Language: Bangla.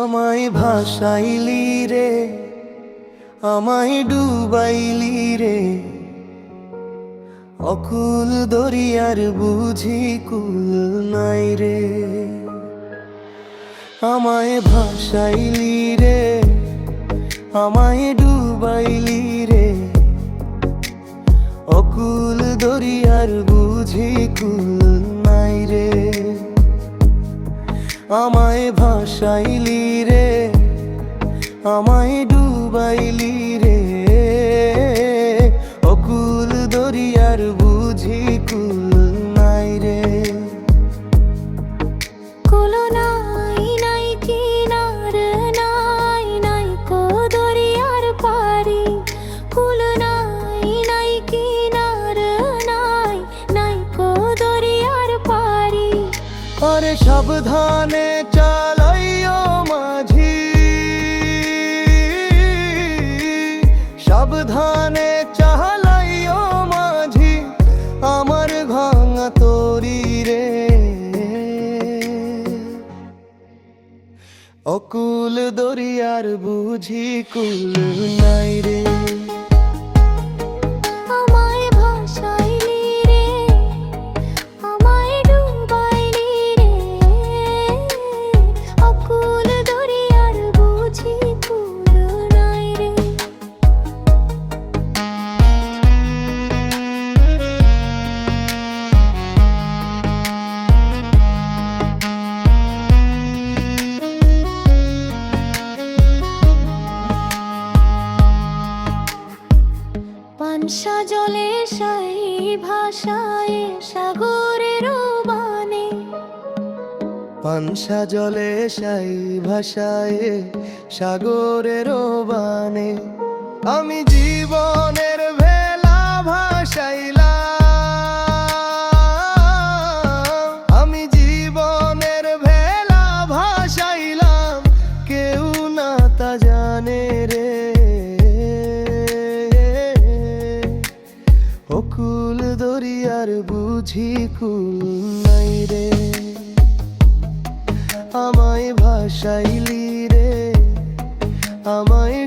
আমায় ভাসাইলি রে, আমায় ডুবাইলি রে, অকুল দরিয়ার বুঝি কুল নাই রে। আমায় ভাসাইলি রে, আমায় ডুবাইলি রে, অকুল দরিয়ার বুঝি কুল নাই রে। আমায় ভাসাইলি রে, আমায় ডুবাইলি রে, অকুল দরিয়ার বুঝি কুল নাই রে। কুল নাই নাই কিনার নাই নাই কো দরিয়ার পারি, কুল নাই নাই কিনার নাই নাই কো দরিয়ার পারি। আরে সাবধানে চালাইও মাঝি, সাবধানে চালাইও মাঝি, আমার ভাঙা তরি রে। অকুল দরিয়ার বুঝি কুল নাই রে। আমায় ভাসাইলি রে, আমায় ডুবাইলি রে, অকুল দরিয়ার বুঝি কুল নাই রে। পানসা জলে সাই ভাষায় সাগরের বানে, পানসা জলে সাই ভাষায় সাগরের বানে। আমি জীবনের ভেলা ভাসাইলাম, আমি জীবনের ভেলা ভাসাইলাম, কেউ না তা জানে রে। অকুল দরিয়ার বুঝি কুল নাই রে। আমায় ভাসাইলি রে, আমায়